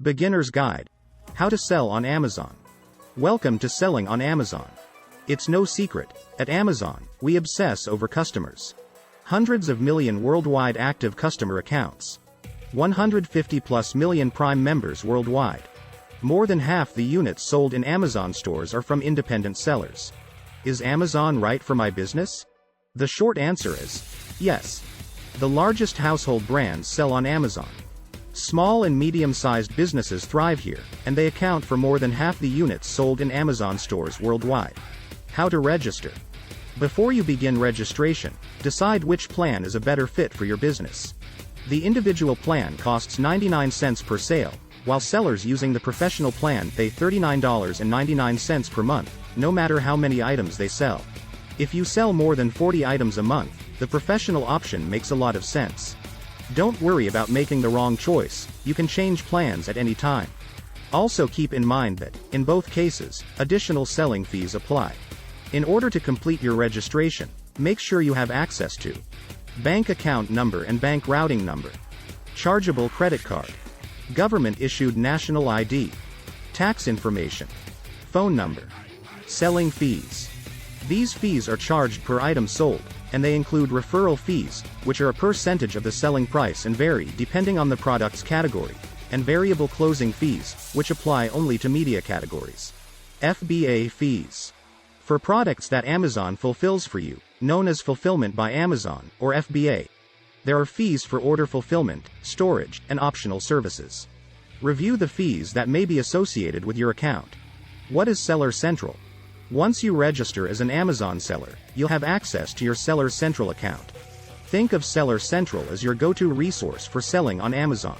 Beginner's Guide. How to Sell on Amazon. Welcome to Selling on Amazon. It's no secret, at Amazon, we obsess over customers. Hundreds of million worldwide active customer accounts. 150 plus million Prime members worldwide. More than half the units sold in Amazon stores are from independent sellers. Is Amazon right for my business? The short answer is yes. The largest household brands sell on Amazon. Small and medium-sized businesses thrive here, and they account for more than half the units sold in Amazon stores worldwide. How to register. Before you begin registration, decide which plan is a better fit for your business. The individual plan costs 99 cents per sale, while sellers using the professional plan pay $39.99 per month, no matter how many items they sell. If you sell more than 40 items a month, the professional option makes a lot of sense. Don't worry about making the wrong choice, you can change plans at any time. Also keep in mind that, in both cases, additional selling fees apply. In order to complete your registration, make sure you have access to bank account number and bank routing number, chargeable credit card, government-issued national ID, tax information, phone number, selling fees. These fees are charged per item sold, and they include referral fees, which are a percentage of the selling price and vary depending on the product's category, and variable closing fees, which apply only to media categories. FBA fees. For products that Amazon fulfills for you, known as Fulfillment by Amazon, or FBA, there are fees for order fulfillment, storage, and optional services. Review the fees that may be associated with your account. What is Seller Central? Once you register as an Amazon seller, you'll have access to your Seller Central account. Think of Seller Central as your go-to resource for selling on Amazon.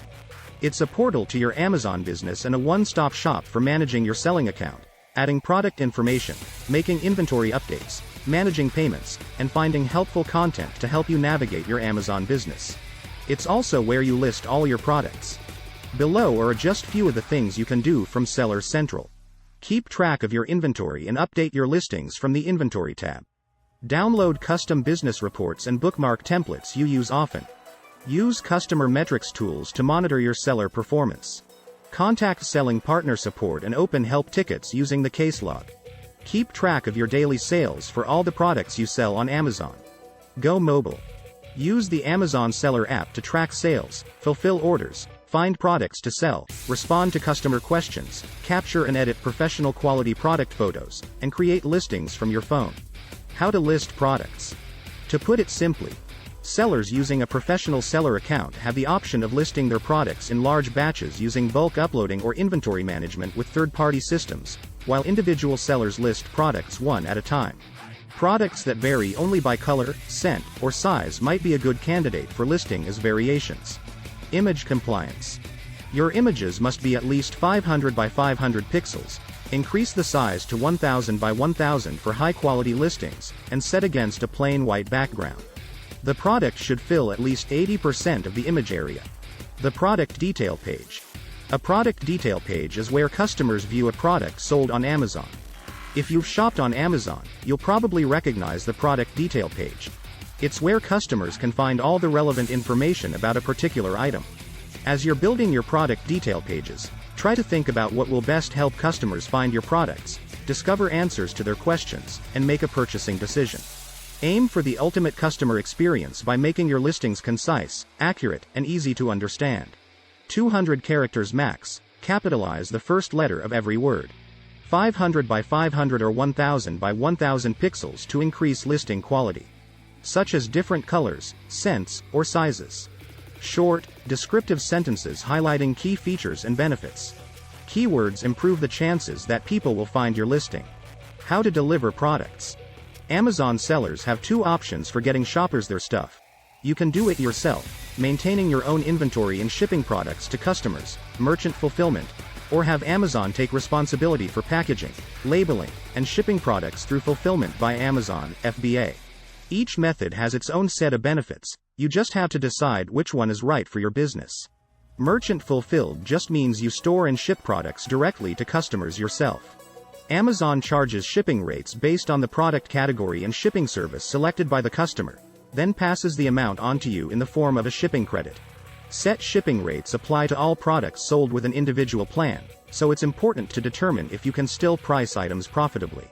It's a portal to your Amazon business and a one-stop shop for managing your selling account, adding product information, making inventory updates, managing payments, and finding helpful content to help you navigate your Amazon business. It's also where you list all your products. Below are just few of the things you can do from Seller Central. Keep track of your inventory and update your listings from the Inventory tab. Download custom business reports and bookmark templates you use often. Use customer metrics tools to monitor your seller performance. Contact selling partner support and open help tickets using the case log. Keep track of your daily sales for all the products you sell on Amazon. Go mobile. Use the Amazon Seller app to track sales, fulfill orders, find products to sell, respond to customer questions, capture and edit professional quality product photos, and create listings from your phone. How to list products. To put it simply, sellers using a professional seller account have the option of listing their products in large batches using bulk uploading or inventory management with third-party systems, while individual sellers list products one at a time. Products that vary only by color, scent, or size might be a good candidate for listing as variations. Image compliance. Your images must be at least 500 by 500 pixels. Increase the size to 1000 by 1000 for high-quality listings, and set against a plain white background. The product should fill at least 80% of the image area. The product detail page. A product detail page is where customers view a product sold on Amazon. If you've shopped on Amazon, you'll probably recognize the product detail page. It's where customers can find all the relevant information about a particular item. As you're building your product detail pages, try to think about what will best help customers find your products, discover answers to their questions, and make a purchasing decision. Aim for the ultimate customer experience by making your listings concise, accurate, and easy to understand. 200 characters max, capitalize the first letter of every word. 500 by 500 or 1000 by 1000 pixels to increase listing quality, such as different colors, scents, or sizes. Short, descriptive sentences highlighting key features and benefits. Keywords improve the chances that people will find your listing. How to deliver products. Amazon sellers have two options for getting shoppers their stuff. You can do it yourself, maintaining your own inventory and shipping products to customers, merchant fulfillment, or have Amazon take responsibility for packaging, labeling, and shipping products through Fulfillment by Amazon, FBA. Each method has its own set of benefits, you just have to decide which one is right for your business. Merchant fulfilled just means you store and ship products directly to customers yourself. Amazon charges shipping rates based on the product category and shipping service selected by the customer, then passes the amount on to you in the form of a shipping credit. Set shipping rates apply to all products sold with an individual plan, so it's important to determine if you can still price items profitably.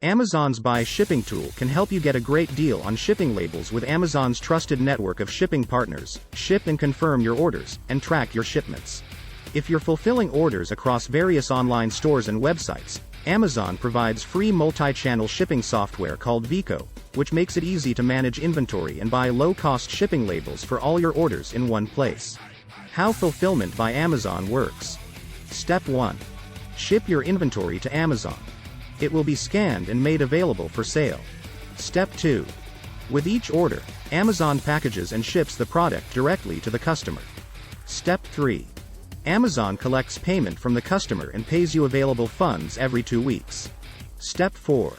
Amazon's Buy Shipping tool can help you get a great deal on shipping labels with Amazon's trusted network of shipping partners. Ship and confirm your orders, and track your shipments. If you're fulfilling orders across various online stores and websites, Amazon provides free multi-channel shipping software called Vico, which makes it easy to manage inventory and buy low-cost shipping labels for all your orders in one place. How Fulfillment by Amazon works. Step 1. Ship your inventory to Amazon. It will be scanned and made available for sale. Step 2. With each order, Amazon packages and ships the product directly to the customer. Step 3. Amazon collects payment from the customer and pays you available funds every 2 weeks. Step 4.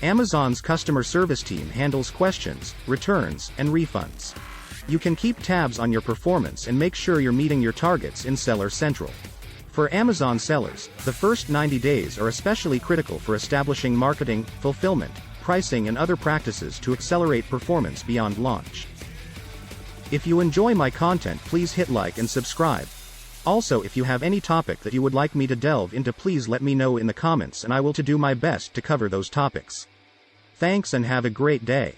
Amazon's customer service team handles questions, returns, and refunds. You can keep tabs on your performance and make sure you're meeting your targets in Seller Central. For Amazon sellers, the first 90 days are especially critical for establishing marketing, fulfillment, pricing, and other practices to accelerate performance beyond launch. If you enjoy my content, please hit like and subscribe. Also, if you have any topic that you would like me to delve into, please let me know in the comments and I will do my best to cover those topics. Thanks and have a great day.